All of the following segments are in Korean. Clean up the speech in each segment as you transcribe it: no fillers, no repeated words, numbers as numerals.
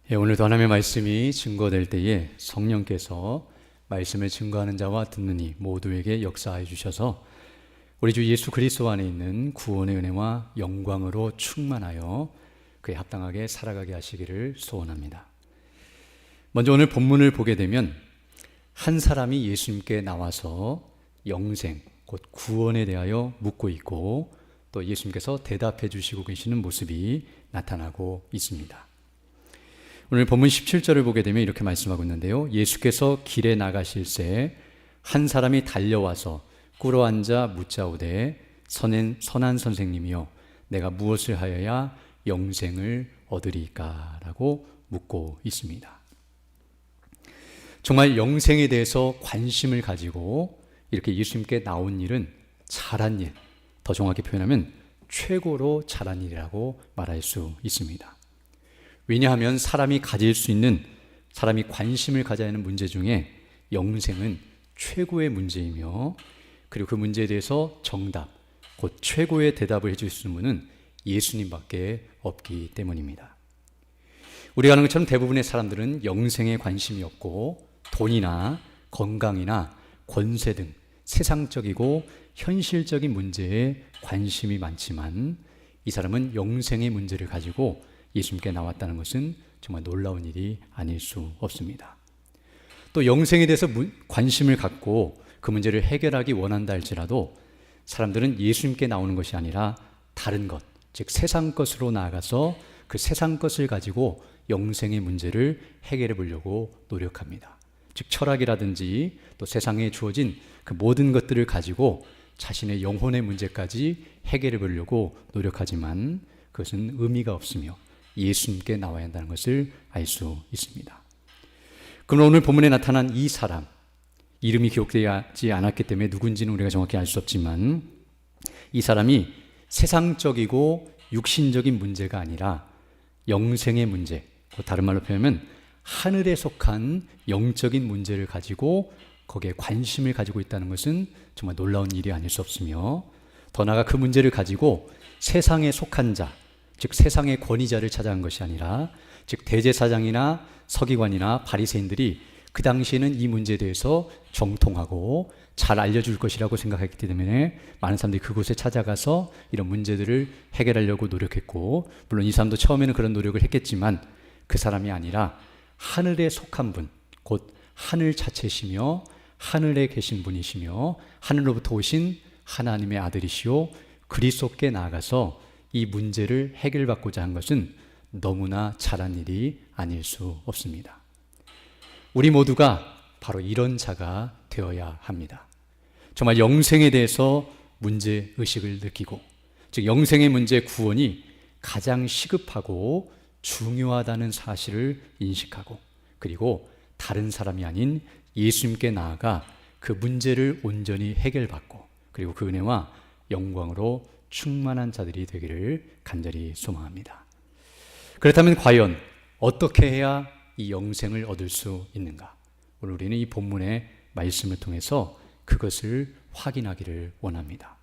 오늘도 하나님의 말씀이 증거될 때에 성령께서 말씀을 증거하는 자와 듣는 이 모두에게 역사해 주셔서 우리 주 예수 그리스도 안에 있는 구원의 은혜와 영광으로 충만하여 그에 합당하게 살아가게 하시기를 소원합니다. 먼저 오늘 본문을 보게 되면 한 사람이 예수님께 나와서 영생, 곧 구원에 대하여 묻고 있고 또 예수님께서 대답해 주시고 계시는 모습이 나타나고 있습니다. 오늘 본문 17절을 보게 되면 이렇게 말씀하고 있는데요. 예수께서 길에 나가실새 한 사람이 달려와서 꿇어앉아 묻자오되 선한 선생님이여 내가 무엇을 하여야 영생을 얻으리까? 라고 묻고 있습니다. 정말 영생에 대해서 관심을 가지고 이렇게 예수님께 나온 일은 잘한 일, 더 정확히 표현하면 최고로 잘한 일이라고 말할 수 있습니다. 왜냐하면 사람이 가질 수 있는, 사람이 관심을 가져야 하는 문제 중에 영생은 최고의 문제이며, 그리고 그 문제에 대해서 정답, 곧 최고의 대답을 해줄 수 있는 분은 예수님밖에 없기 때문입니다. 우리가 아는 것처럼 대부분의 사람들은 영생에 관심이 없고 돈이나 건강이나 권세 등 세상적이고 현실적인 문제에 관심이 많지만 이 사람은 영생의 문제를 가지고 예수님께 나왔다는 것은 정말 놀라운 일이 아닐 수 없습니다. 또 영생에 대해서 관심을 갖고 그 문제를 해결하기 원한다 할지라도 사람들은 예수님께 나오는 것이 아니라 다른 것, 즉 세상 것으로 나아가서 그 세상 것을 가지고 영생의 문제를 해결해 보려고 노력합니다. 즉 철학이라든지 또 세상에 주어진 그 모든 것들을 가지고 자신의 영혼의 문제까지 해결해 보려고 노력하지만 그것은 의미가 없으며 예수님께 나와야 한다는 것을 알 수 있습니다. 그럼 오늘 본문에 나타난 이 사람, 이름이 기록되지 않았기 때문에 누군지는 우리가 정확히 알 수 없지만 이 사람이 세상적이고 육신적인 문제가 아니라 영생의 문제, 다른 말로 표현하면 하늘에 속한 영적인 문제를 가지고 거기에 관심을 가지고 있다는 것은 정말 놀라운 일이 아닐 수 없으며 더 나아가 그 문제를 가지고 세상에 속한 자, 즉 세상의 권위자를 찾아간 것이 아니라 즉 대제사장이나 서기관이나 바리새인들이 그 당시에는 이 문제에 대해서 정통하고 잘 알려줄 것이라고 생각했기 때문에 많은 사람들이 그곳에 찾아가서 이런 문제들을 해결하려고 노력했고, 물론 이 사람도 처음에는 그런 노력을 했겠지만 그 사람이 아니라 하늘에 속한 분, 곧 하늘 자체시며 하늘에 계신 분이시며 하늘로부터 오신 하나님의 아들이시오 그리스도께 나아가서 이 문제를 해결받고자 한 것은 너무나 잘한 일이 아닐 수 없습니다. 우리 모두가 바로 이런 자가 되어야 합니다. 정말 영생에 대해서 문제의식을 느끼고, 즉 영생의 문제 구원이 가장 시급하고 중요하다는 사실을 인식하고, 그리고 다른 사람이 아닌 예수님께 나아가 그 문제를 온전히 해결받고, 그리고 그 은혜와 영광으로 충만한 자들이 되기를 간절히 소망합니다. 그렇다면 과연 어떻게 해야 이 영생을 얻을 수 있는가? 오늘 우리는 이 본문의 말씀을 통해서 그것을 확인하기를 원합니다.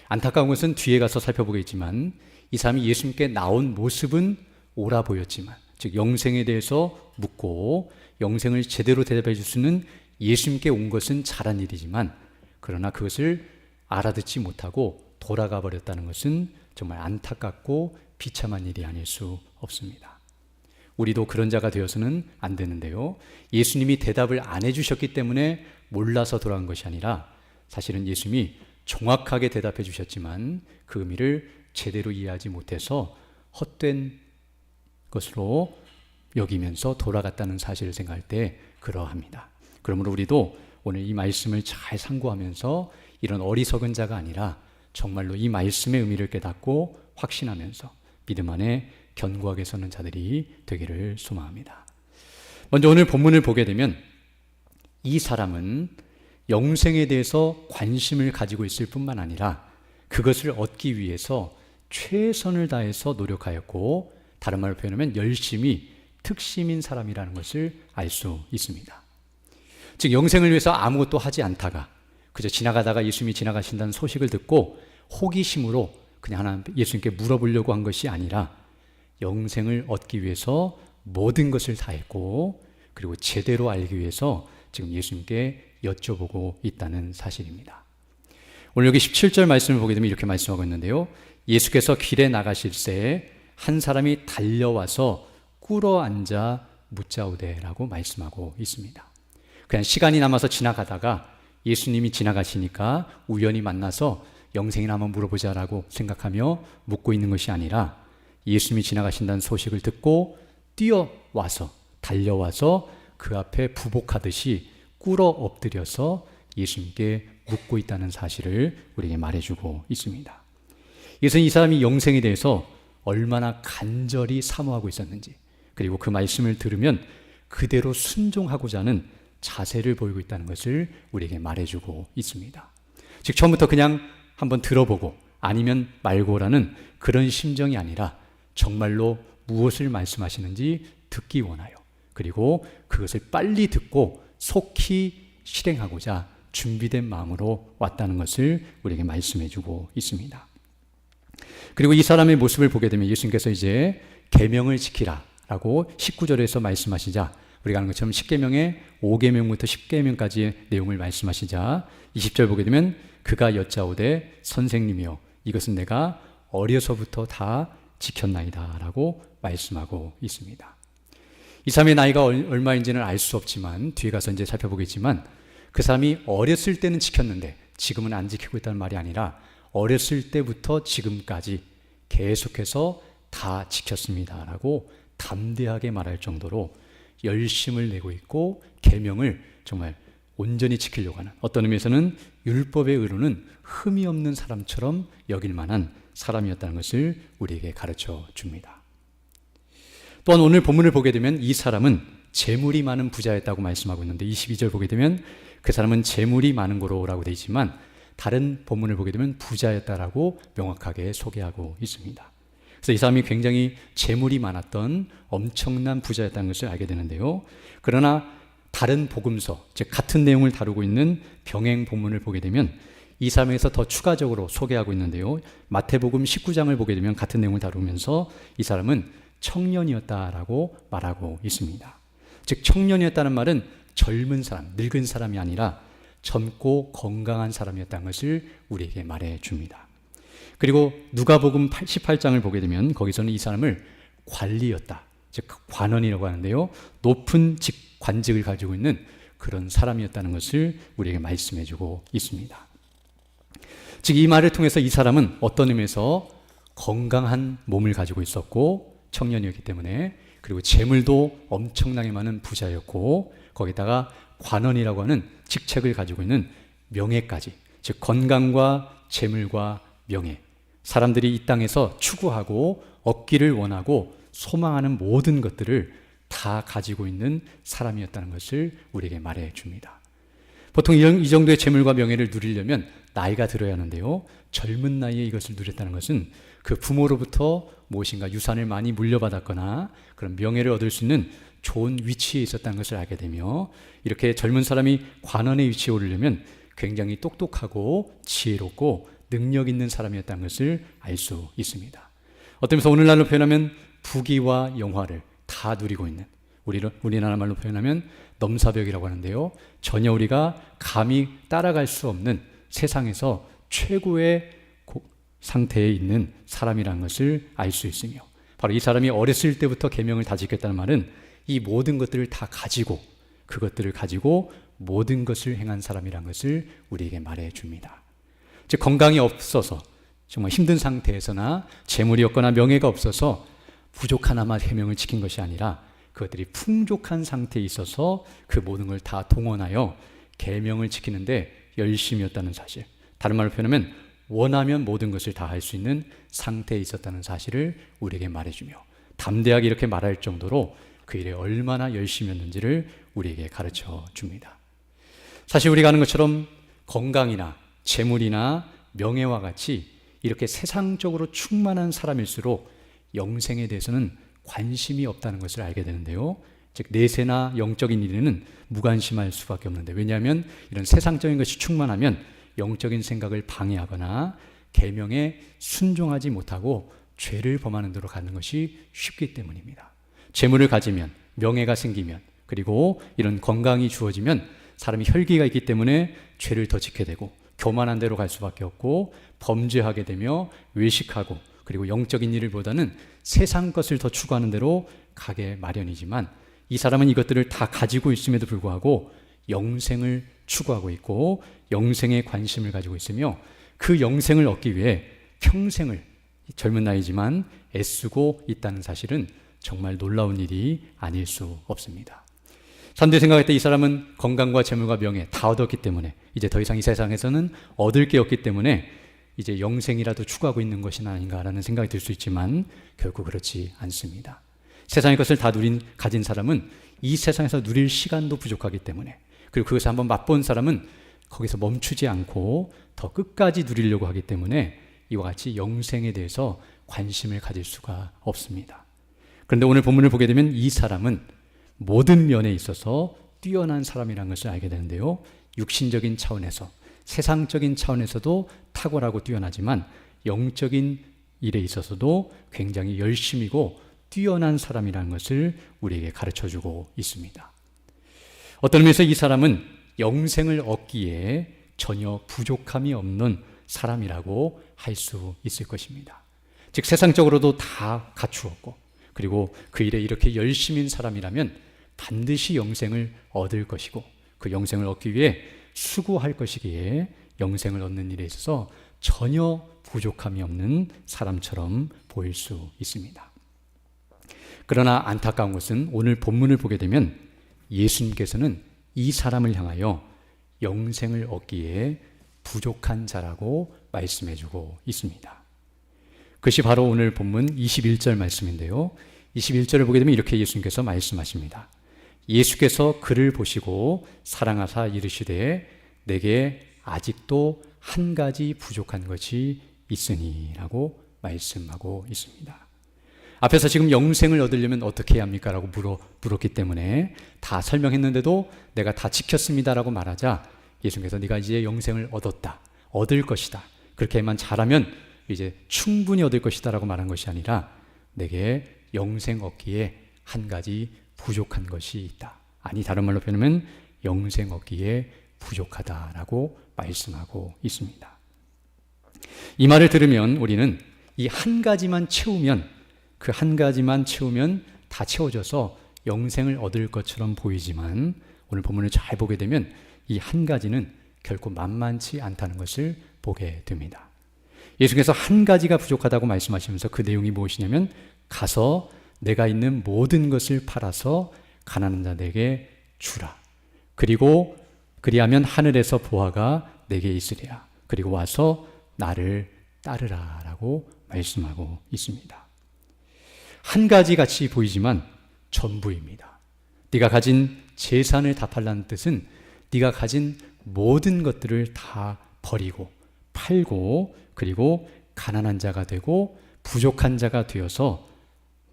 안타까운 것은 뒤에 가서 살펴보겠지만 이 사람이 예수님께 나온 모습은 옳아 보였지만, 즉 영생에 대해서 묻고 영생을 제대로 대답해 줄 수 있는 예수님께 온 것은 잘한 일이지만 그러나 그것을 알아듣지 못하고 돌아가 버렸다는 것은 정말 안타깝고 비참한 일이 아닐 수 없습니다. 우리도 그런 자가 되어서는 안 되는데요. 예수님이 대답을 안 해주셨기 때문에 몰라서 돌아간 것이 아니라 사실은 예수님이 정확하게 대답해 주셨지만 그 의미를 제대로 이해하지 못해서 헛된 것으로 여기면서 돌아갔다는 사실을 생각할 때 그러합니다. 그러므로 우리도 오늘 이 말씀을 잘 상고하면서 이런 어리석은 자가 아니라 정말로 이 말씀의 의미를 깨닫고 확신하면서 믿음 안에 견고하게 서는 자들이 되기를 소망합니다. 먼저 오늘 본문을 보게 되면 이 사람은 영생에 대해서 관심을 가지고 있을 뿐만 아니라 그것을 얻기 위해서 최선을 다해서 노력하였고, 다른 말로 표현하면 열심히 특심인 사람이라는 것을 알 수 있습니다. 즉 영생을 위해서 아무것도 하지 않다가 그저 지나가다가 예수님이 지나가신다는 소식을 듣고 호기심으로 그냥 하나님 예수님께 물어보려고 한 것이 아니라 영생을 얻기 위해서 모든 것을 다 했고 그리고 제대로 알기 위해서 지금 예수님께 여쭤보고 있다는 사실입니다. 오늘 여기 17절 말씀을 보게 되면 이렇게 말씀하고 있는데요. 예수께서 길에 나가실 새에 한 사람이 달려와서 꿇어 앉아 묻자오되라고 말씀하고 있습니다. 그냥 시간이 남아서 지나가다가 예수님이 지나가시니까 우연히 만나서 영생이나 한번 물어보자라고 생각하며 묻고 있는 것이 아니라 예수님이 지나가신다는 소식을 듣고 뛰어와서 달려와서 그 앞에 부복하듯이 꿇어 엎드려서 예수님께 묻고 있다는 사실을 우리에게 말해주고 있습니다. 이것은 이 사람이 영생에 대해서 얼마나 간절히 사모하고 있었는지 그리고 그 말씀을 들으면 그대로 순종하고자 하는 자세를 보이고 있다는 것을 우리에게 말해주고 있습니다. 즉 처음부터 그냥 한번 들어보고 아니면 말고라는 그런 심정이 아니라 정말로 무엇을 말씀하시는지 듣기 원하여 그리고 그것을 빨리 듣고 속히 실행하고자 준비된 마음으로 왔다는 것을 우리에게 말씀해주고 있습니다. 그리고 이 사람의 모습을 보게 되면 예수님께서 이제 계명을 지키라 라고 19절에서 말씀하시자 우리가 아는 것처럼 10계명의 5계명부터 10계명까지의 내용을 말씀하시자 20절 보게 되면 그가 여짜오되 선생님이여 이것은 내가 어려서부터 다 지켰나이다 라고 말씀하고 있습니다. 이 사람의 나이가 얼마인지는 알 수 없지만 뒤에 가서 이제 살펴보겠지만 그 사람이 어렸을 때는 지켰는데 지금은 안 지키고 있다는 말이 아니라 어렸을 때부터 지금까지 계속해서 다 지켰습니다 라고 담대하게 말할 정도로 열심을 내고 있고 계명을 정말 온전히 지키려고 하는 어떤 의미에서는 율법의 의로는 흠이 없는 사람처럼 여길 만한 사람이었다는 것을 우리에게 가르쳐 줍니다. 또한 오늘 본문을 보게 되면 이 사람은 재물이 많은 부자였다고 말씀하고 있는데 22절 보게 되면 그 사람은 재물이 많은 거로라고 되어 있지만 다른 본문을 보게 되면 부자였다라고 명확하게 소개하고 있습니다. 그래서 이 사람이 굉장히 재물이 많았던 엄청난 부자였다는 것을 알게 되는데요. 그러나 다른 복음서, 즉 같은 내용을 다루고 있는 병행 본문을 보게 되면 이 사람에서 더 추가적으로 소개하고 있는데요. 마태복음 19장을 보게 되면 같은 내용을 다루면서 이 사람은 청년이었다라고 말하고 있습니다. 즉 청년이었다는 말은 젊은 사람, 늙은 사람이 아니라 젊고 건강한 사람이었다는 것을 우리에게 말해줍니다. 그리고 누가복음 18장을 보게 되면 거기서는 이 사람을 관리였다, 즉 관원이라고 하는데요. 높은 관직을 가지고 있는 그런 사람이었다는 것을 우리에게 말씀해주고 있습니다. 즉 이 말을 통해서 이 사람은 어떤 의미에서 건강한 몸을 가지고 있었고 청년이었기 때문에 그리고 재물도 엄청나게 많은 부자였고 거기다가 관원이라고 하는 직책을 가지고 있는 명예까지, 즉 건강과 재물과 명예, 사람들이 이 땅에서 추구하고 얻기를 원하고 소망하는 모든 것들을 다 가지고 있는 사람이었다는 것을 우리에게 말해줍니다. 보통 이 정도의 재물과 명예를 누리려면 나이가 들어야 하는데요. 젊은 나이에 이것을 누렸다는 것은 그 부모로부터 무엇인가 유산을 많이 물려받았거나 그런 명예를 얻을 수 있는 좋은 위치에 있었다는 것을 알게 되며 이렇게 젊은 사람이 관원의 위치에 오르려면 굉장히 똑똑하고 지혜롭고 능력 있는 사람이었다는 것을 알 수 있습니다. 어떤 면에서 오늘날로 표현하면 부귀와 영화를 다 누리고 있는, 우리나라 말로 표현하면 넘사벽이라고 하는데요. 전혀 우리가 감히 따라갈 수 없는 세상에서 최고의 상태에 있는 사람이라는 것을 알 수 있으며 바로 이 사람이 어렸을 때부터 계명을 다 지켰다는 말은 이 모든 것들을 다 가지고 그것들을 가지고 모든 것을 행한 사람이라는 것을 우리에게 말해줍니다. 즉 건강이 없어서 정말 힘든 상태에서나 재물이 없거나 명예가 없어서 부족하나마 계명을 지킨 것이 아니라 그것들이 풍족한 상태에 있어서 그 모든 걸 다 동원하여 계명을 지키는데 열심이었다는 사실, 다른 말로 표현하면 원하면 모든 것을 다 할 수 있는 상태에 있었다는 사실을 우리에게 말해주며 담대하게 이렇게 말할 정도로 그 일에 얼마나 열심이었는지를 우리에게 가르쳐 줍니다. 사실 우리가 아는 것처럼 건강이나 재물이나 명예와 같이 이렇게 세상적으로 충만한 사람일수록 영생에 대해서는 관심이 없다는 것을 알게 되는데요. 즉 내세나 영적인 일에는 무관심할 수밖에 없는데, 왜냐하면 이런 세상적인 것이 충만하면 영적인 생각을 방해하거나 계명에 순종하지 못하고 죄를 범하는 데로 가는 것이 쉽기 때문입니다. 재물을 가지면, 명예가 생기면, 그리고 이런 건강이 주어지면 사람이 혈기가 있기 때문에 죄를 더 짓게 되고 교만한 대로 갈 수밖에 없고 범죄하게 되며 외식하고 그리고 영적인 일보다는 세상 것을 더 추구하는 대로 가게 마련이지만 이 사람은 이것들을 다 가지고 있음에도 불구하고 영생을 추구하고 있고 영생에 관심을 가지고 있으며 그 영생을 얻기 위해 평생을 젊은 나이지만 애쓰고 있다는 사실은 정말 놀라운 일이 아닐 수 없습니다. 사람들이 생각할 때 이 사람은 건강과 재물과 명예 다 얻었기 때문에 이제 더 이상 이 세상에서는 얻을 게 없기 때문에 이제 영생이라도 추구하고 있는 것이 아닌가라는 생각이 들 수 있지만 결국 그렇지 않습니다. 세상의 것을 다 가진 사람은 이 세상에서 누릴 시간도 부족하기 때문에 그리고 그것을 한번 맛본 사람은 거기서 멈추지 않고 더 끝까지 누리려고 하기 때문에 이와 같이 영생에 대해서 관심을 가질 수가 없습니다. 그런데 오늘 본문을 보게 되면 이 사람은 모든 면에 있어서 뛰어난 사람이라는 것을 알게 되는데요. 육신적인 차원에서 세상적인 차원에서도 탁월하고 뛰어나지만 영적인 일에 있어서도 굉장히 열심이고 뛰어난 사람이라는 것을 우리에게 가르쳐주고 있습니다. 어떤 의미에서 이 사람은 영생을 얻기에 전혀 부족함이 없는 사람이라고 할 수 있을 것입니다. 즉 세상적으로도 다 갖추었고 그리고 그 일에 이렇게 열심인 사람이라면 반드시 영생을 얻을 것이고 그 영생을 얻기 위해 수고할 것이기에 영생을 얻는 일에 있어서 전혀 부족함이 없는 사람처럼 보일 수 있습니다. 그러나 안타까운 것은 오늘 본문을 보게 되면 예수님께서는 이 사람을 향하여 영생을 얻기에 부족한 자라고 말씀해주고 있습니다. 그것이 바로 오늘 본문 21절 말씀인데요. 21절을 보게 되면 이렇게 예수님께서 말씀하십니다. 예수께서 그를 보시고 사랑하사 이르시되 내게 아직도 한 가지 부족한 것이 있으니 라고 말씀하고 있습니다. 앞에서 지금 영생을 얻으려면 어떻게 해야 합니까? 라고 물었기 때문에 다 설명했는데도 내가 다 지켰습니다 라고 말하자 예수님께서 네가 이제 영생을 얻었다, 얻을 것이다, 그렇게만 잘하면 이제 충분히 얻을 것이다 라고 말한 것이 아니라 내게 영생 얻기에 한 가지 부족한 것이 있다. 아니 다른 말로 표현하면 영생 얻기에 부족하다라고 말씀하고 있습니다. 이 말을 들으면 우리는 이 한 가지만 채우면 그 한 가지만 채우면 다 채워져서 영생을 얻을 것처럼 보이지만 오늘 본문을 잘 보게 되면 이 한 가지는 결코 만만치 않다는 것을 보게 됩니다. 예수께서 한 가지가 부족하다고 말씀하시면서 그 내용이 무엇이냐면 가서 내가 있는 모든 것을 팔아서 가난한 자에게 주라. 그리고 그리하면 하늘에서 보화가 내게 있으리라. 그리고 와서 나를 따르라 라고 말씀하고 있습니다. 한 가지 같이 보이지만 전부입니다. 네가 가진 재산을 다 팔라는 뜻은 네가 가진 모든 것들을 다 버리고 팔고 그리고 가난한 자가 되고 부족한 자가 되어서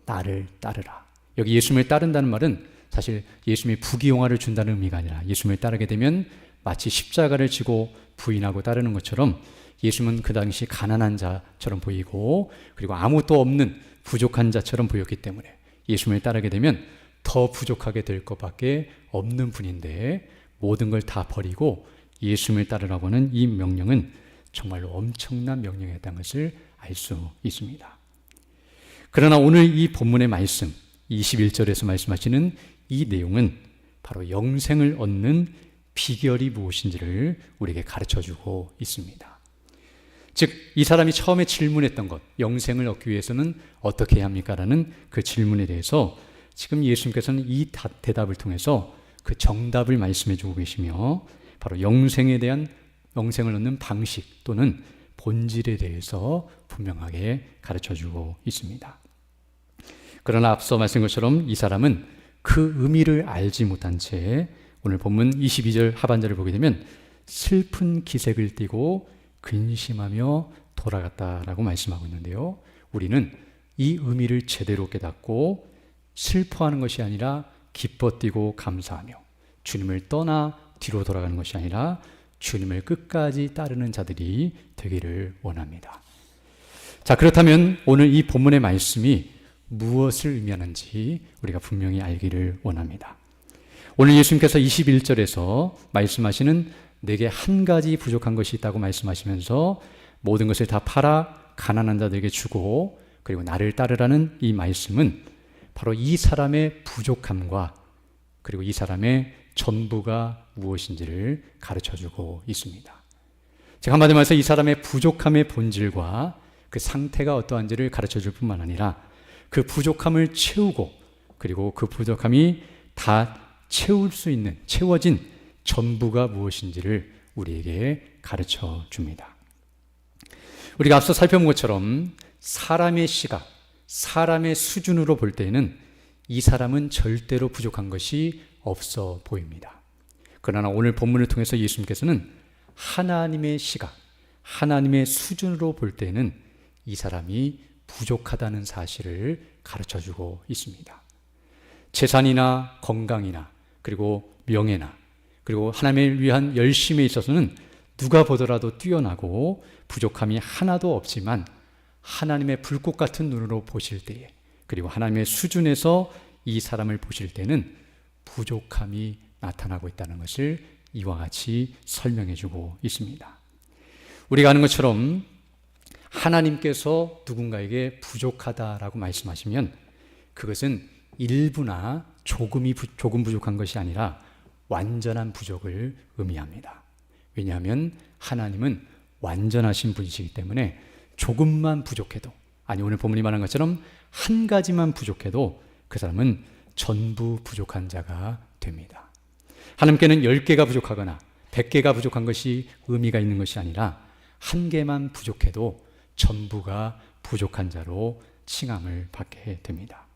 나를 따르라. 여기 예수님을 따른다는 말은 사실 예수님의 부귀영화를 준다는 의미가 아니라 예수님을 따르게 되면 마치 십자가를 지고 부인하고 따르는 것처럼 예수님은 그 당시 가난한 자처럼 보이고 그리고 아무것도 없는 부족한 자처럼 보였기 때문에 예수님을 따르게 되면 더 부족하게 될 것밖에 없는 분인데 모든 걸 다 버리고 예수님을 따르라고 하는 이 명령은 정말로 엄청난 명령이었다는 것을 알 수 있습니다. 그러나 오늘 이 본문의 말씀 21절에서 말씀하시는 이 내용은 바로 영생을 얻는 비결이 무엇인지를 우리에게 가르쳐주고 있습니다. 즉 이 사람이 처음에 질문했던 것, 영생을 얻기 위해서는 어떻게 해야 합니까? 라는 그 질문에 대해서 지금 예수님께서는 이 대답을 통해서 그 정답을 말씀해 주고 계시며 바로 영생에 대한 영생을 얻는 방식 또는 본질에 대해서 분명하게 가르쳐주고 있습니다. 그러나 앞서 말씀한 것처럼 이 사람은 그 의미를 알지 못한 채 오늘 본문 22절 하반절을 보게 되면 슬픈 기색을 띠고 근심하며 돌아갔다라고 말씀하고 있는데요. 우리는 이 의미를 제대로 깨닫고 슬퍼하는 것이 아니라 기뻐 뛰고 감사하며 주님을 떠나 뒤로 돌아가는 것이 아니라 주님을 끝까지 따르는 자들이 되기를 원합니다. 자, 그렇다면 오늘 이 본문의 말씀이 무엇을 의미하는지 우리가 분명히 알기를 원합니다. 오늘 예수님께서 21절에서 말씀하시는 내게 한 가지 부족한 것이 있다고 말씀하시면서 모든 것을 다 팔아 가난한 자들에게 주고 그리고 나를 따르라는 이 말씀은 바로 이 사람의 부족함과 그리고 이 사람의 전부가 무엇인지를 가르쳐주고 있습니다. 즉 한마디로 말해서 이 사람의 부족함의 본질과 그 상태가 어떠한지를 가르쳐줄 뿐만 아니라 그 부족함을 채우고 그리고 그 부족함이 다 채워진 전부가 무엇인지를 우리에게 가르쳐 줍니다. 우리가 앞서 살펴본 것처럼 사람의 시각, 사람의 수준으로 볼 때에는 이 사람은 절대로 부족한 것이 없어 보입니다. 그러나 오늘 본문을 통해서 예수님께서는 하나님의 시각, 하나님의 수준으로 볼 때는 이 사람이 부족하다는 사실을 가르쳐주고 있습니다. 재산이나 건강이나 그리고 명예나 그리고 하나님을 위한 열심에 있어서는 누가 보더라도 뛰어나고 부족함이 하나도 없지만 하나님의 불꽃 같은 눈으로 보실 때에 그리고 하나님의 수준에서 이 사람을 보실 때는 부족함이 나타나고 있다는 것을 이와 같이 설명해주고 있습니다. 우리가 아는 것처럼 하나님께서 누군가에게 부족하다라고 말씀하시면 그것은 일부나 조금 부족한 것이 아니라 완전한 부족을 의미합니다. 왜냐하면 하나님은 완전하신 분이시기 때문에 조금만 부족해도, 아니 오늘 본문이 말한 것처럼 한 가지만 부족해도 그 사람은 전부 부족한 자가 됩니다. 하나님께는 10개가 부족하거나 100개가 부족한 것이 의미가 있는 것이 아니라 한 개만 부족해도 전부가 부족한 자로 칭함을 받게 됩니다.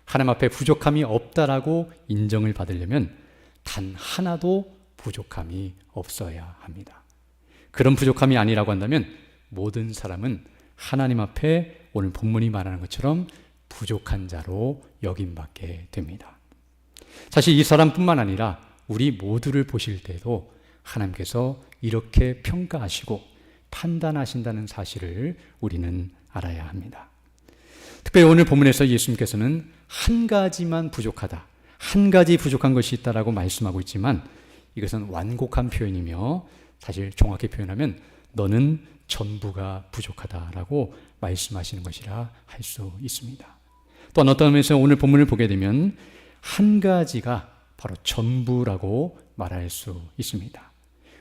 하나님 앞에 부족함이 없다라고 인정을 받으려면 단 하나도 부족함이 없어야 합니다. 그런 부족함이 아니라고 한다면 모든 사람은 하나님 앞에 오늘 본문이 말하는 것처럼 부족한 자로 여김받게 됩니다. 사실 이 사람뿐만 아니라 우리 모두를 보실 때도 하나님께서 이렇게 평가하시고 판단하신다는 사실을 우리는 알아야 합니다. 특별히 오늘 본문에서 예수님께서는 한 가지만 부족하다, 한 가지 부족한 것이 있다라고 말씀하고 있지만 이것은 완곡한 표현이며 사실 정확히 표현하면 너는 전부가 부족하다라고 말씀하시는 것이라 할 수 있습니다. 또한 어떤 면에서 오늘 본문을 보게 되면 한 가지가 바로 전부라고 말할 수 있습니다.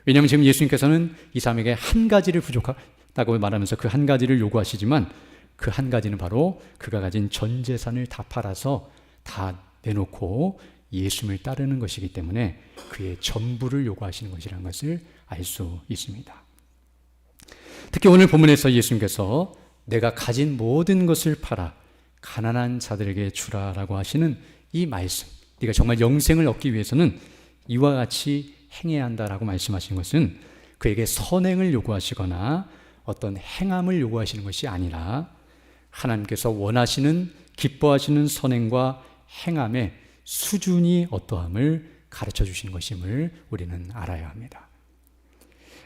왜냐하면 지금 예수님께서는 이 사람에게 한 가지를 부족하다고 말하면서 그 한 가지를 요구하시지만 그 한 가지는 바로 그가 가진 전 재산을 다 팔아서 다 내놓고 예수님을 따르는 것이기 때문에 그의 전부를 요구하시는 것이라는 것을 알 수 있습니다. 특히 오늘 본문에서 예수님께서 내가 가진 모든 것을 팔아 가난한 자들에게 주라라고 하시는 이 말씀, 네가 정말 영생을 얻기 위해서는 이와 같이 행해야 한다라고 말씀하신 것은 그에게 선행을 요구하시거나 어떤 행함을 요구하시는 것이 아니라 하나님께서 원하시는 기뻐하시는 선행과 행함의 수준이 어떠함을 가르쳐 주시는 것임을 우리는 알아야 합니다.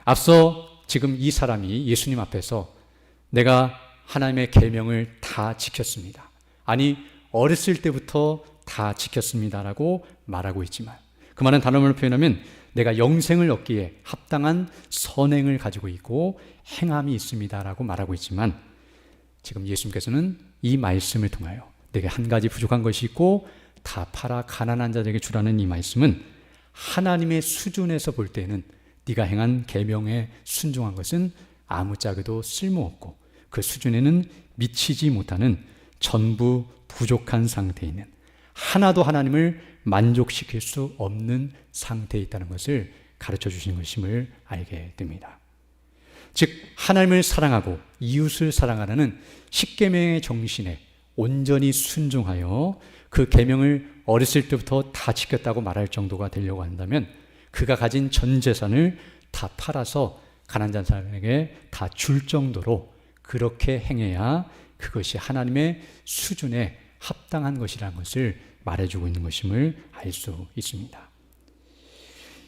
앞서 지금 이 사람이 예수님 앞에서 내가 하나님의 계명을 다 지켰습니다. 아니 어렸을 때부터 다 지켰습니다라고 말하고 있지만 그 말은 다른 말로 표현하면 내가 영생을 얻기에 합당한 선행을 가지고 있고 행함이 있습니다라고 말하고 있지만 지금 예수님께서는 이 말씀을 통하여 내게 한 가지 부족한 것이 있고 다 팔아 가난한 자들에게 주라는 이 말씀은 하나님의 수준에서 볼 때는 네가 행한 계명에 순종한 것은 아무짝에도 쓸모없고 그 수준에는 미치지 못하는 전부 부족한 상태에 있는 하나도 하나님을 만족시킬 수 없는 상태에 있다는 것을 가르쳐 주신 것임을 알게 됩니다. 즉 하나님을 사랑하고 이웃을 사랑하라는 십계명의 정신에 온전히 순종하여 그 계명을 어렸을 때부터 다 지켰다고 말할 정도가 되려고 한다면 그가 가진 전 재산을 다 팔아서 가난한 사람에게 다 줄 정도로 그렇게 행해야 그것이 하나님의 수준에 합당한 것이라는 것을 말해주고 있는 것임을 알 수 있습니다.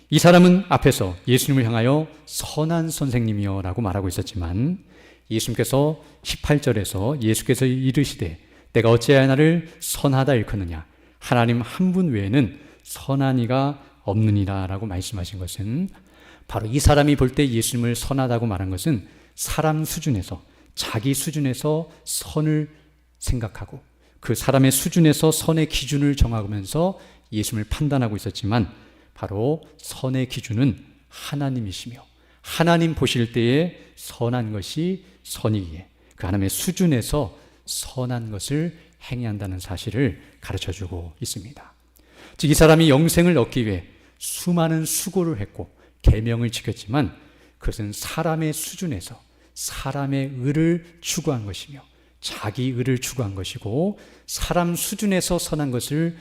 이 사람은 앞에서 예수님을 향하여 선한 선생님이여 라고 말하고 있었지만 예수님께서 18절에서 예수께서 이르시되 내가 어찌하여 나를 선하다 일컫느냐. 하나님 한 분 외에는 선한 이가 없느니라 라고 말씀하신 것은 바로 이 사람이 볼 때 예수님을 선하다고 말한 것은 사람 수준에서, 자기 수준에서 선을 생각하고 그 사람의 수준에서 선의 기준을 정하면서 예수님을 판단하고 있었지만, 바로 선의 기준은 하나님이시며 하나님 보실 때에 선한 것이 선이기에 그 하나님의 수준에서 선한 것을 행해야 한다는 사실을 가르쳐주고 있습니다. 즉, 이 사람이 영생을 얻기 위해 수많은 수고를 했고 계명을 지켰지만 그것은 사람의 수준에서 사람의 의를 추구한 것이며 자기 의를 추구한 것이고, 사람 수준에서 선한 것을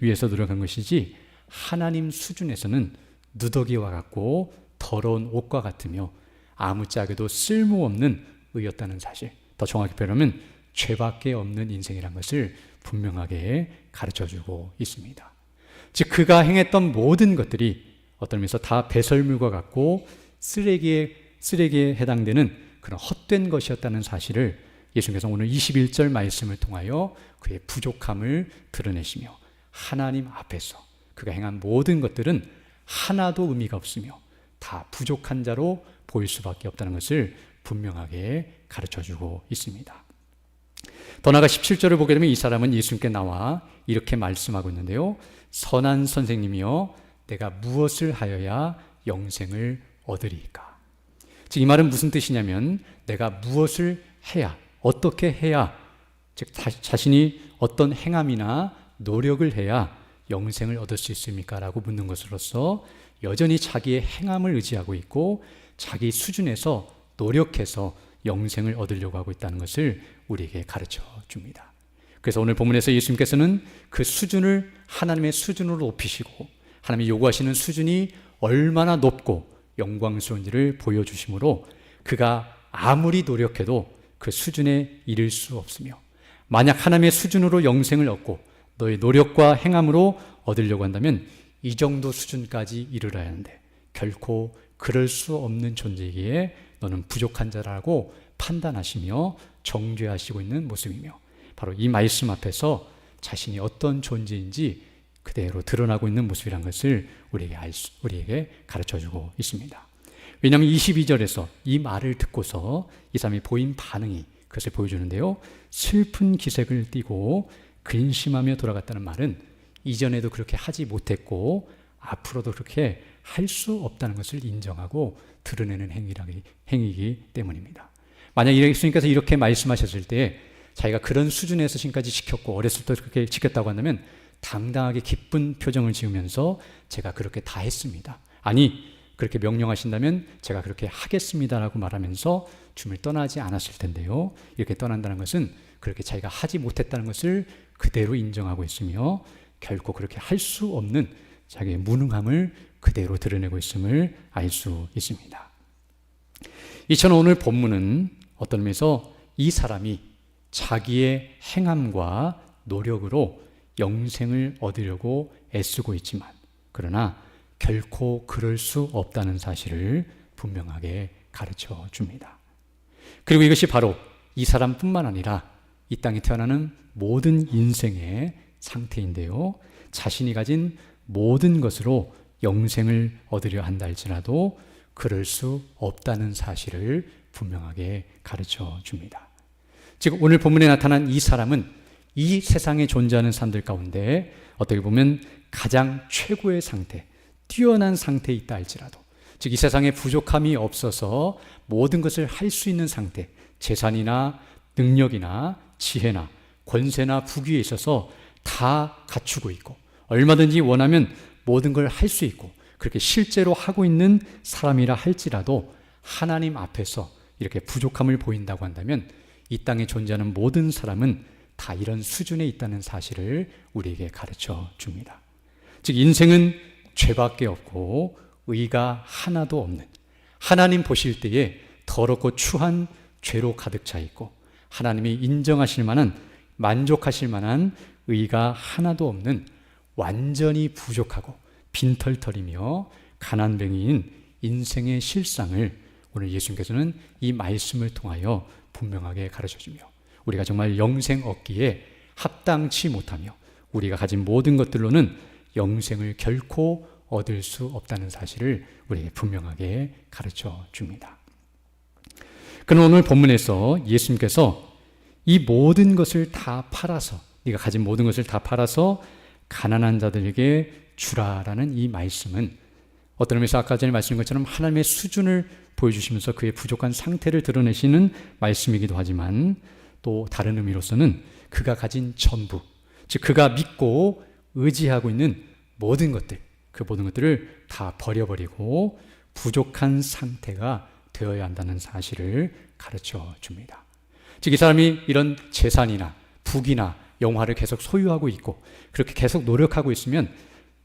위해서 노력한 것이지, 하나님 수준에서는 누더기와 같고 더러운 옷과 같으며 아무짝에도 쓸모없는 의였다는 사실, 더 정확히 표현하면 죄밖에 없는 인생이란 것을 분명하게 가르쳐주고 있습니다. 즉, 그가 행했던 모든 것들이 어떤 의미에서 다 배설물과 같고 쓰레기에 해당되는 그런 헛된 것이었다는 사실을 예수님께서 오늘 21절 말씀을 통하여 그의 부족함을 드러내시며, 하나님 앞에서 그가 행한 모든 것들은 하나도 의미가 없으며 다 부족한 자로 보일 수밖에 없다는 것을 분명하게 가르쳐주고 있습니다. 더 나아가 17절을 보게 되면 이 사람은 예수님께 나와 이렇게 말씀하고 있는데요. 선한 선생님이여, 내가 무엇을 하여야 영생을 얻으리이까? 즉, 이 말은 무슨 뜻이냐면, 내가 무엇을 해야, 어떻게 해야, 즉 자신이 어떤 행함이나 노력을 해야 영생을 얻을 수 있습니까? 라고 묻는 것으로서 여전히 자기의 행함을 의지하고 있고 자기 수준에서 노력해서 영생을 얻으려고 하고 있다는 것을 우리에게 가르쳐 줍니다. 그래서 오늘 본문에서 예수님께서는 그 수준을 하나님의 수준으로 높이시고 하나님이 요구하시는 수준이 얼마나 높고 영광스러운지를 보여주심으로 그가 아무리 노력해도 그 수준에 이를 수 없으며, 만약 하나님의 수준으로 영생을 얻고 너의 노력과 행함으로 얻으려고 한다면 이 정도 수준까지 이르러야 하는데 결코 그럴 수 없는 존재이기에 너는 부족한 자라고 판단하시며 정죄하시고 있는 모습이며, 바로 이 말씀 앞에서 자신이 어떤 존재인지 그대로 드러나고 있는 모습이란 것을 우리에게 가르쳐주고 있습니다. 왜냐하면 22절에서 이 말을 듣고서 이 사람이 보인 반응이 그것을 보여주는데요. 슬픈 기색을 띠고 근심하며 돌아갔다는 말은 이전에도 그렇게 하지 못했고 앞으로도 그렇게 할 수 없다는 것을 인정하고 드러내는 행위이기 때문입니다. 만약 예수님께서 이렇게 말씀하셨을 때 자기가 그런 수준에서 지금까지 지켰고 어렸을 때 그렇게 지켰다고 한다면 당당하게 기쁜 표정을 지으면서 제가 그렇게 다 했습니다, 아니 그렇게 명령하신다면 제가 그렇게 하겠습니다라고 말하면서 주님을 떠나지 않았을 텐데요. 이렇게 떠난다는 것은 그렇게 자기가 하지 못했다는 것을 그대로 인정하고 있으며 결코 그렇게 할 수 없는 자기의 무능함을 그대로 드러내고 있음을 알 수 있습니다. 이처럼 오늘 본문은 어떤 의미에서 이 사람이 자기의 행함과 노력으로 영생을 얻으려고 애쓰고 있지만 그러나 결코 그럴 수 없다는 사실을 분명하게 가르쳐 줍니다. 그리고 이것이 바로 이 사람뿐만 아니라 이 땅에 태어나는 모든 인생의 상태인데요. 자신이 가진 모든 것으로 영생을 얻으려 한다 할지라도 그럴 수 없다는 사실을 분명하게 가르쳐 줍니다. 즉 오늘 본문에 나타난 이 사람은 이 세상에 존재하는 사람들 가운데 어떻게 보면 가장 최고의 상태, 뛰어난 상태에 있다 할지라도, 즉 이 세상에 부족함이 없어서 모든 것을 할 수 있는 상태, 재산이나 능력이나 지혜나 권세나 부귀에 있어서 다 갖추고 있고 얼마든지 원하면 모든 걸 할 수 있고 그렇게 실제로 하고 있는 사람이라 할지라도 하나님 앞에서 이렇게 부족함을 보인다고 한다면 이 땅에 존재하는 모든 사람은 다 이런 수준에 있다는 사실을 우리에게 가르쳐 줍니다. 즉 인생은 죄밖에 없고 의가 하나도 없는, 하나님 보실 때에 더럽고 추한 죄로 가득 차 있고 하나님이 인정하실 만한, 만족하실 만한 의가 하나도 없는 완전히 부족하고 빈털터리며 가난뱅이인 인생의 실상을 오늘 예수님께서는 이 말씀을 통하여 분명하게 가르쳐주며 우리가 정말 영생 얻기에 합당치 못하며 우리가 가진 모든 것들로는 영생을 결코 얻을 수 없다는 사실을 우리에게 분명하게 가르쳐 줍니다. 그럼 오늘 본문에서 예수님께서 이 모든 것을 다 팔아서, 네가 가진 모든 것을 다 팔아서 가난한 자들에게 주라라는 이 말씀은 어떤 의미에서 아까 전에 말씀드린 것처럼 하나님의 수준을 보여주시면서 그의 부족한 상태를 드러내시는 말씀이기도 하지만, 또 다른 의미로서는 그가 가진 전부, 즉 그가 믿고 의지하고 있는 모든 것들, 그 모든 것들을 다 버려버리고 부족한 상태가 되어야 한다는 사실을 가르쳐 줍니다. 즉 이 사람이 이런 재산이나 부귀나 영화를 계속 소유하고 있고 그렇게 계속 노력하고 있으면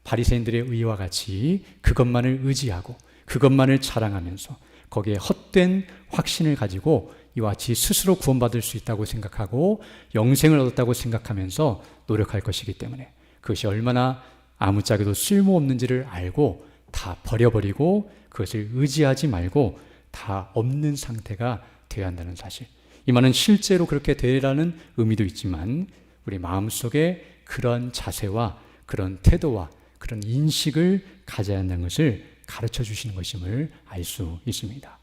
바리새인들의 의와 같이 그것만을 의지하고 그것만을 자랑하면서 거기에 헛된 확신을 가지고 이와 같이 스스로 구원받을 수 있다고 생각하고 영생을 얻었다고 생각하면서 노력할 것이기 때문에 그것이 얼마나 아무짝에도 쓸모없는지를 알고 다 버려버리고 그것을 의지하지 말고 다 없는 상태가 되어야 한다는 사실. 이 말은 실제로 그렇게 되라는 의미도 있지만 우리 마음속에 그런 자세와 그런 태도와 그런 인식을 가져야 한다는 것을 가르쳐 주시는 것임을 알 수 있습니다.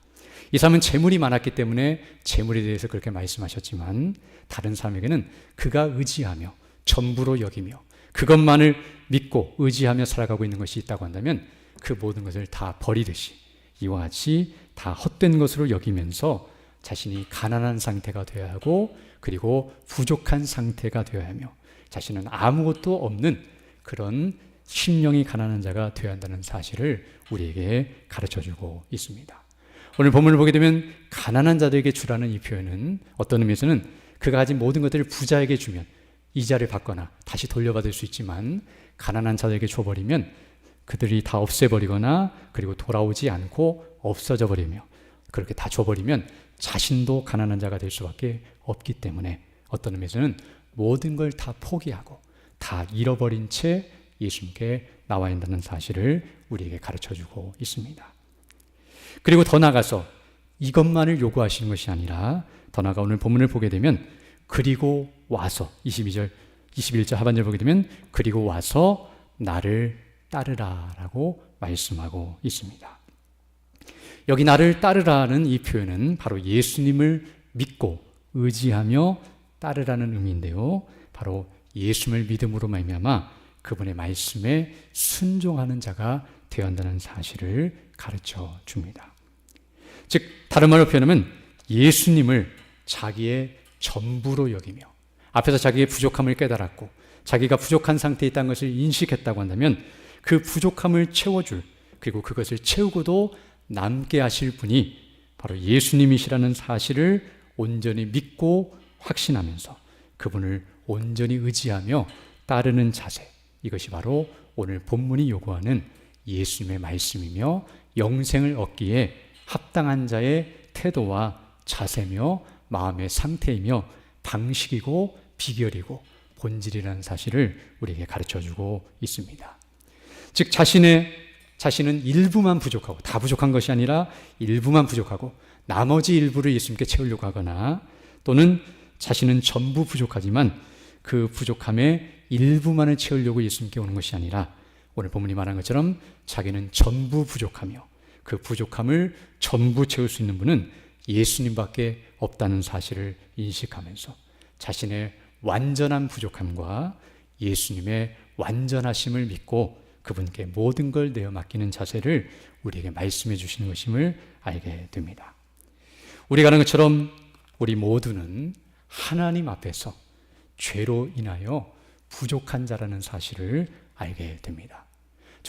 이 사람은 재물이 많았기 때문에 재물에 대해서 그렇게 말씀하셨지만 다른 사람에게는 그가 의지하며 전부로 여기며 그것만을 믿고 의지하며 살아가고 있는 것이 있다고 한다면 그 모든 것을 다 버리듯이 이와 같이 다 헛된 것으로 여기면서 자신이 가난한 상태가 되어야 하고 그리고 부족한 상태가 되어야 하며 자신은 아무것도 없는 그런 심령이 가난한 자가 되어야 한다는 사실을 우리에게 가르쳐주고 있습니다. 오늘 본문을 보게 되면 가난한 자들에게 주라는 이 표현은 어떤 의미에서는 그가 가진 모든 것들을 부자에게 주면 이자를 받거나 다시 돌려받을 수 있지만 가난한 자들에게 줘버리면 그들이 다 없애버리거나 그리고 돌아오지 않고 없어져 버리며 그렇게 다 줘버리면 자신도 가난한 자가 될 수밖에 없기 때문에 어떤 의미에서는 모든 걸 다 포기하고 다 잃어버린 채 예수님께 나와야 한다는 사실을 우리에게 가르쳐주고 있습니다. 그리고 더 나아가서 이것만을 요구하시는 것이 아니라 더 나아가 오늘 본문을 보게 되면 그리고 와서 21절 하반절 보게 되면 그리고 와서 나를 따르라 라고 말씀하고 있습니다. 여기 나를 따르라는 이 표현은 바로 예수님을 믿고 의지하며 따르라는 의미인데요. 바로 예수님을 믿음으로 말미암아 그분의 말씀에 순종하는 자가 되어야 한다는 사실을 가르쳐 줍니다. 즉 다른 말로 표현하면 예수님을 자기의 전부로 여기며 앞에서 자기의 부족함을 깨달았고 자기가 부족한 상태에 있다는 것을 인식했다고 한다면 그 부족함을 채워줄 그리고 그것을 채우고도 남게 하실 분이 바로 예수님이시라는 사실을 온전히 믿고 확신하면서 그분을 온전히 의지하며 따르는 자세, 이것이 바로 오늘 본문이 요구하는 예수님의 말씀이며 영생을 얻기에 합당한 자의 태도와 자세며 마음의 상태이며 방식이고 비결이고 본질이라는 사실을 우리에게 가르쳐주고 있습니다. 즉 자신은 일부만 부족하고 다 부족한 것이 아니라 일부만 부족하고 나머지 일부를 예수님께 채우려고 하거나 또는 자신은 전부 부족하지만 그 부족함의 일부만을 채우려고 예수님께 오는 것이 아니라 오늘 본문이 말한 것처럼 자기는 전부 부족하며 그 부족함을 전부 채울 수 있는 분은 예수님밖에 없다는 사실을 인식하면서 자신의 완전한 부족함과 예수님의 완전하심을 믿고 그분께 모든 걸 내어 맡기는 자세를 우리에게 말씀해 주시는 것임을 알게 됩니다. 우리가 아는 것처럼 우리 모두는 하나님 앞에서 죄로 인하여 부족한 자라는 사실을 알게 됩니다.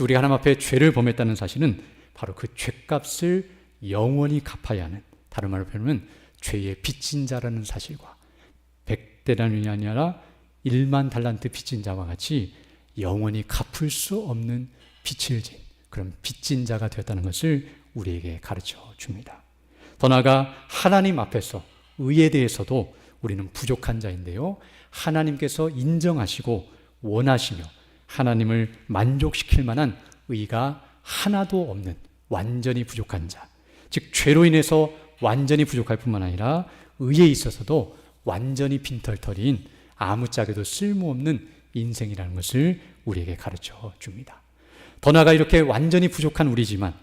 우리가 하나님 앞에 죄를 범했다는 사실은 바로 그 죄값을 영원히 갚아야 하는, 다른 말로 표현하면 죄의 빚진 자라는 사실과 100대란이 아니라 1만 달란트 빚진 자와 같이 영원히 갚을 수 없는 빚을 진 그런 빚진 자가 되었다는 것을 우리에게 가르쳐 줍니다. 더 나아가 하나님 앞에서 의에 대해서도 우리는 부족한 자인데요, 하나님께서 인정하시고 원하시며 하나님을 만족시킬 만한 의가 하나도 없는 완전히 부족한 자, 즉 죄로 인해서 완전히 부족할 뿐만 아니라 의에 있어서도 완전히 빈털터리인 아무짝에도 쓸모없는 인생이라는 것을 우리에게 가르쳐 줍니다. 더 나아가 이렇게 완전히 부족한 우리지만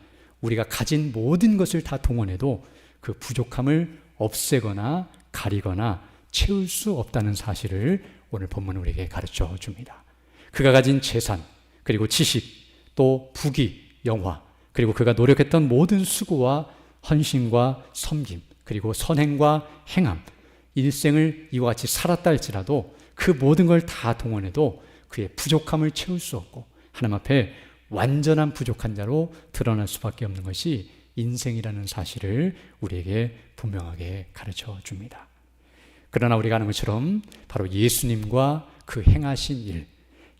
우리가 가진 모든 것을 다 동원해도 그 부족함을 없애거나 가리거나 채울 수 없다는 사실을 오늘 본문은 우리에게 가르쳐 줍니다. 그가 가진 재산, 그리고 지식, 또 부귀, 영화, 그리고 그가 노력했던 모든 수고와 헌신과 섬김, 그리고 선행과 행함, 일생을 이와 같이 살았다 할지라도 그 모든 걸 다 동원해도 그의 부족함을 채울 수 없고 하나님 앞에 완전한 부족한 자로 드러날 수밖에 없는 것이 인생이라는 사실을 우리에게 분명하게 가르쳐 줍니다. 그러나 우리가 아는 것처럼 바로 예수님과 그 행하신 일,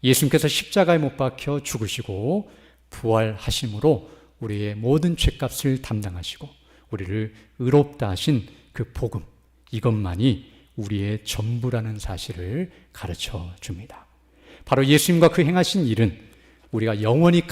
예수님께서 십자가에 못 박혀 죽으시고 부활하심으로 우리의 모든 죄값을 담당하시고 우리를 의롭다 하신 그 복음, 이것만이 우리의 전부라는 사실을 가르쳐 줍니다. 바로 예수님과 그 행하신 일은 우리가 영원히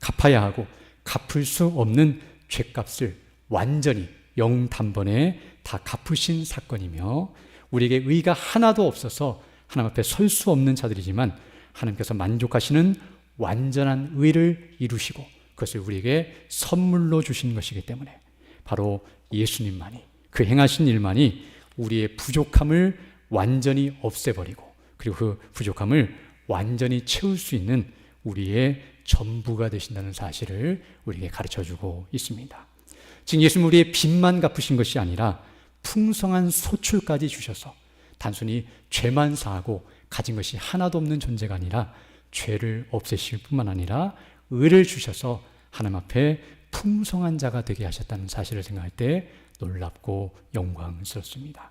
갚아야 하고 갚을 수 없는 죄값을 완전히 영단번에 다 갚으신 사건이며 우리에게 의가 하나도 없어서 하나님 앞에 설 수 없는 자들이지만 하나님께서 만족하시는 완전한 의를 이루시고 그것을 우리에게 선물로 주신 것이기 때문에 바로 예수님만이, 그 행하신 일만이 우리의 부족함을 완전히 없애버리고 그리고 그 부족함을 완전히 채울 수 있는 우리의 전부가 되신다는 사실을 우리에게 가르쳐주고 있습니다. 지금 예수님은 우리의 빚만 갚으신 것이 아니라 풍성한 소출까지 주셔서 단순히 죄만 사하고 가진 것이 하나도 없는 존재가 아니라 죄를 없애실 뿐만 아니라 의를 주셔서 하나님 앞에 풍성한 자가 되게 하셨다는 사실을 생각할 때 놀랍고 영광스럽습니다.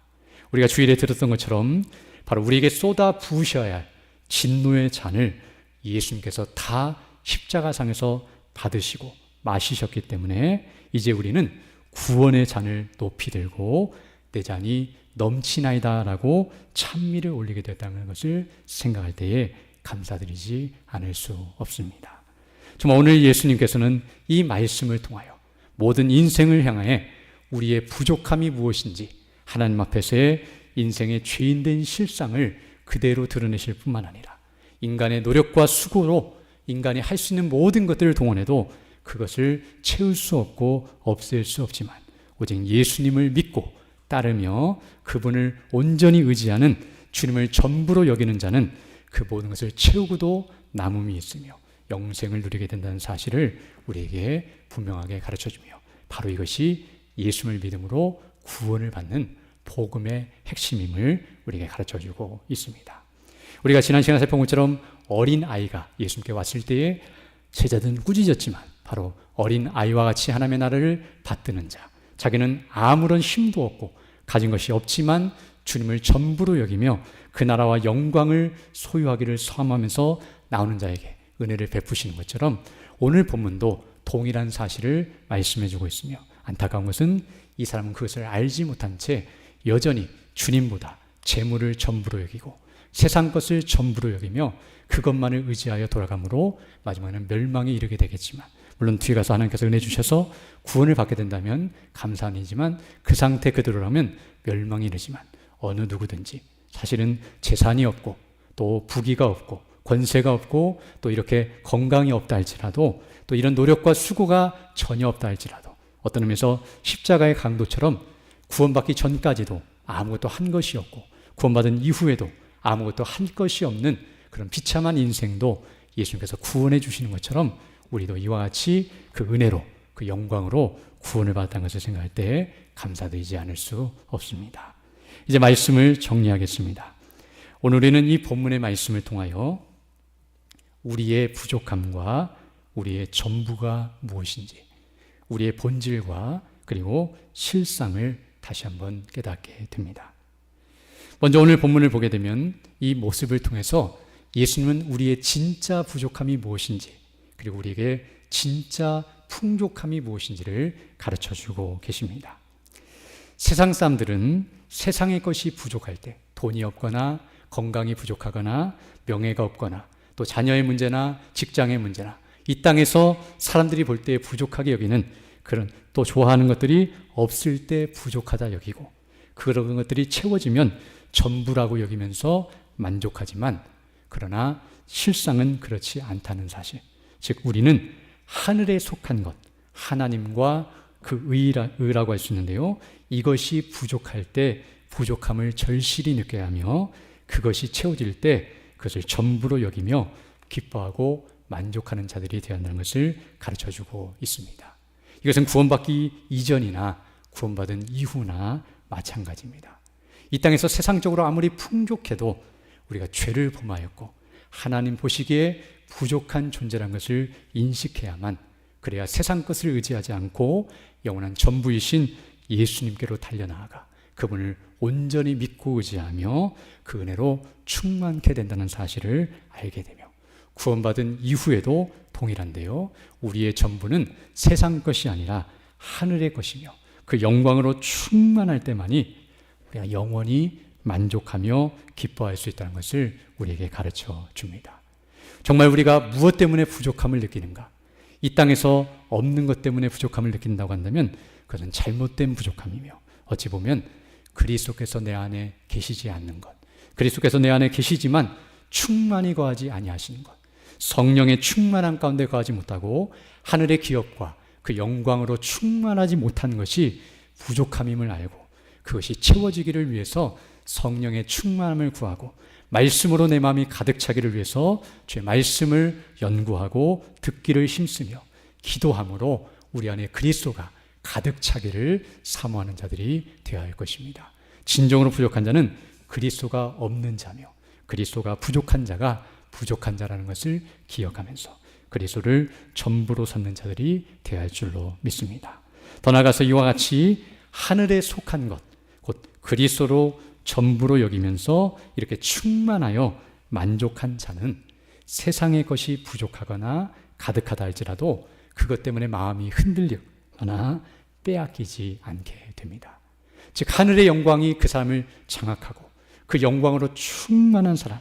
우리가 주일에 들었던 것처럼 바로 우리에게 쏟아 부으셔야 할 진노의 잔을 예수님께서 다 십자가상에서 받으시고 마시셨기 때문에 이제 우리는 구원의 잔을 높이 들고 내 잔이 넘치나이다 라고 찬미를 올리게 됐다는 것을 생각할 때에 감사드리지 않을 수 없습니다. 정말 오늘 예수님께서는 이 말씀을 통하여 모든 인생을 향해 우리의 부족함이 무엇인지 하나님 앞에서의 인생의 죄인된 실상을 그대로 드러내실 뿐만 아니라 인간의 노력과 수고로 인간이 할 수 있는 모든 것들을 동원해도 그것을 채울 수 없고 없앨 수 없지만 오직 예수님을 믿고 따르며 그분을 온전히 의지하는 주님을 전부로 여기는 자는 그 모든 것을 채우고도 남음이 있으며 영생을 누리게 된다는 사실을 우리에게 분명하게 가르쳐주며 바로 이것이 예수님을 믿음으로 구원을 받는 복음의 핵심임을 우리에게 가르쳐주고 있습니다. 우리가 지난 시간에 살펴본 것처럼 어린 아이가 예수님께 왔을 때에 제자들은 꾸짖었지만 바로 어린 아이와 같이 하나님의 나라를 받드는 자, 자기는 아무런 힘도 없고 가진 것이 없지만 주님을 전부로 여기며 그 나라와 영광을 소유하기를 소망하면서 나오는 자에게 은혜를 베푸시는 것처럼 오늘 본문도 동일한 사실을 말씀해 주고 있으며 안타까운 것은 이 사람은 그것을 알지 못한 채 여전히 주님보다 재물을 전부로 여기고 세상 것을 전부로 여기며 그것만을 의지하여 돌아가므로 마지막에는 멸망에 이르게 되겠지만 물론 뒤에 가서 하나님께서 은혜 주셔서 구원을 받게 된다면 감사한 일이지만 그 상태 그대로라면 멸망에 이르지만 어느 누구든지 사실은 재산이 없고 또 부귀가 없고 권세가 없고 또 이렇게 건강이 없다 할지라도 또 이런 노력과 수고가 전혀 없다 할지라도 어떤 의미에서 십자가의 강도처럼 구원받기 전까지도 아무것도 한 것이 없고 구원받은 이후에도 아무것도 한 것이 없는 그런 비참한 인생도 예수님께서 구원해 주시는 것처럼 우리도 이와 같이 그 은혜로 그 영광으로 구원을 받았다는 것을 생각할 때 감사드리지 않을 수 없습니다. 이제 말씀을 정리하겠습니다. 오늘 우리는 이 본문의 말씀을 통하여 우리의 부족함과 우리의 전부가 무엇인지 우리의 본질과 그리고 실상을 다시 한번 깨닫게 됩니다. 먼저 오늘 본문을 보게 되면 이 모습을 통해서 예수님은 우리의 진짜 부족함이 무엇인지 그리고 우리에게 진짜 풍족함이 무엇인지를 가르쳐주고 계십니다. 세상 사람들은 세상의 것이 부족할 때 돈이 없거나 건강이 부족하거나 명예가 없거나 또 자녀의 문제나 직장의 문제나 이 땅에서 사람들이 볼 때 부족하게 여기는 그런 또 좋아하는 것들이 없을 때 부족하다 여기고 그런 것들이 채워지면 전부라고 여기면서 만족하지만 그러나 실상은 그렇지 않다는 사실. 즉 우리는 하늘에 속한 것, 하나님과 그 의라고 할 수 있는데요. 이것이 부족할 때 부족함을 절실히 느껴야 하며 그것이 채워질 때 그것을 전부로 여기며 기뻐하고 만족하는 자들이 되어야 한다는 것을 가르쳐주고 있습니다. 이것은 구원받기 이전이나 구원받은 이후나 마찬가지입니다. 이 땅에서 세상적으로 아무리 풍족해도 우리가 죄를 범하였고 하나님 보시기에 부족한 존재라는 것을 인식해야만 그래야 세상 것을 의지하지 않고 영원한 전부이신 예수님께로 달려나아가 그분을 온전히 믿고 의지하며 그 은혜로 충만케 된다는 사실을 알게 되며 구원받은 이후에도 동일한데요. 우리의 전부는 세상 것이 아니라 하늘의 것이며 그 영광으로 충만할 때만이 우리가 영원히 만족하며 기뻐할 수 있다는 것을 우리에게 가르쳐 줍니다. 정말 우리가 무엇 때문에 부족함을 느끼는가? 이 땅에서 없는 것 때문에 부족함을 느낀다고 한다면 그것은 잘못된 부족함이며 어찌 보면 그리스도께서 내 안에 계시지 않는 것, 그리스도께서 내 안에 계시지만 충만히 거하지 아니하시는 것, 성령의 충만한 가운데 거하지 못하고 하늘의 기업과 그 영광으로 충만하지 못한 것이 부족함임을 알고 그것이 채워지기를 위해서 성령의 충만함을 구하고 말씀으로 내 마음이 가득 차기를 위해서 주의 말씀을 연구하고 듣기를 힘쓰며 기도함으로 우리 안에 그리스도가 가득 차기를 사모하는 자들이 되어야 할 것입니다. 진정으로 부족한 자는 그리스도가 없는 자며 그리스도가 부족한 자가 부족한 자라는 것을 기억하면서 그리스도를 전부로 삼는 자들이 되어야 할 줄로 믿습니다. 더 나아가서 이와 같이 하늘에 속한 것, 곧 그리스도로 전부로 여기면서 이렇게 충만하여 만족한 자는 세상의 것이 부족하거나 가득하다 할지라도 그것 때문에 마음이 흔들리거나 빼앗기지 않게 됩니다. 즉 하늘의 영광이 그 사람을 장악하고 그 영광으로 충만한 사람,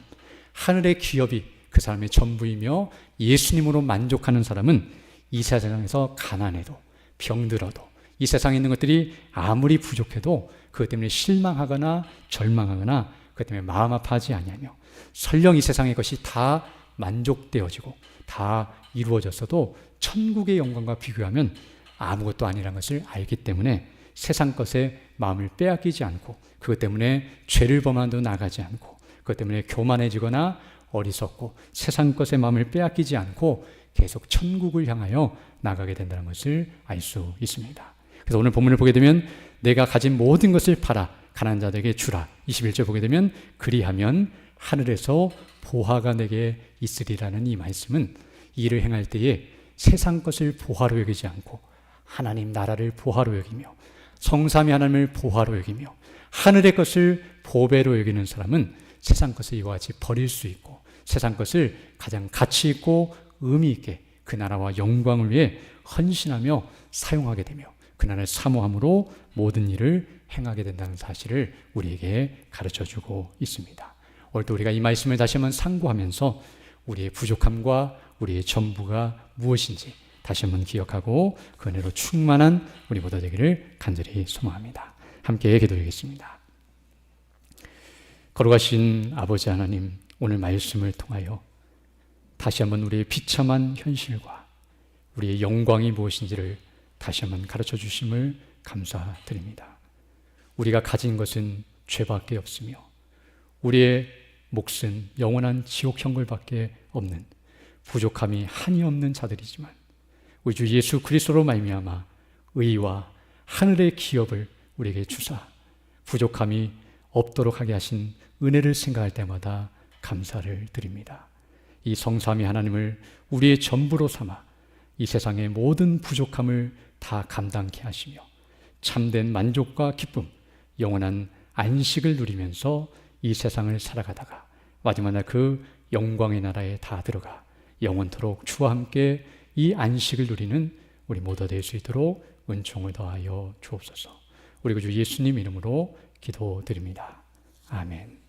하늘의 기업이 그 사람의 전부이며 예수님으로 만족하는 사람은 이 세상에서 가난해도 병들어도 이 세상에 있는 것들이 아무리 부족해도 그것 때문에 실망하거나 절망하거나 그것 때문에 마음 아파하지 아니하며 설령 이 세상의 것이 다 만족되어지고 다 이루어졌어도 천국의 영광과 비교하면 아무것도 아니라는 것을 알기 때문에 세상 것에 마음을 빼앗기지 않고 그것 때문에 죄를 범한도 나가지 않고 그것 때문에 교만해지거나 어리석고 세상 것에 마음을 빼앗기지 않고 계속 천국을 향하여 나가게 된다는 것을 알 수 있습니다. 그래서 오늘 본문을 보게 되면 내가 가진 모든 것을 팔아 가난한 자들에게 주라. 21절 보게 되면 그리하면 하늘에서 보화가 내게 있으리라는 이 말씀은 일을 행할 때에 세상 것을 보화로 여기지 않고 하나님 나라를 보화로 여기며 성삼위 하나님을 보화로 여기며 하늘의 것을 보배로 여기는 사람은 세상 것을 이와 같이 버릴 수 있고 세상 것을 가장 가치 있고 의미 있게 그 나라와 영광을 위해 헌신하며 사용하게 되며 그 나라를 사모함으로 모든 일을 행하게 된다는 사실을 우리에게 가르쳐주고 있습니다. 오늘도 우리가 이 말씀을 다시 한번 상고하면서 우리의 부족함과 우리의 전부가 무엇인지 다시 한번 기억하고 그 은혜로 충만한 우리 모두 되기를 간절히 소망합니다. 함께 기도하겠습니다. 거룩하신 아버지 하나님, 오늘 말씀을 통하여 다시 한번 우리의 비참한 현실과 우리의 영광이 무엇인지를 다시 한번 가르쳐 주심을 감사드립니다. 우리가 가진 것은 죄밖에 없으며 우리의 몫은 영원한 지옥 형벌밖에 없는 부족함이 한이 없는 자들이지만 우리 주 예수 그리스도로 말미암아 의와 하늘의 기업을 우리에게 주사 부족함이 없도록 하게 하신 은혜를 생각할 때마다 감사를 드립니다. 이 성삼위 하나님을 우리의 전부로 삼아 이 세상의 모든 부족함을 다 감당케 하시며 참된 만족과 기쁨, 영원한 안식을 누리면서 이 세상을 살아가다가 마지막 날 그 영광의 나라에 다 들어가 영원토록 주와 함께 이 안식을 누리는 우리 모두 될 수 있도록 은총을 더하여 주옵소서. 우리 주 예수님 이름으로 기도드립니다. 아멘.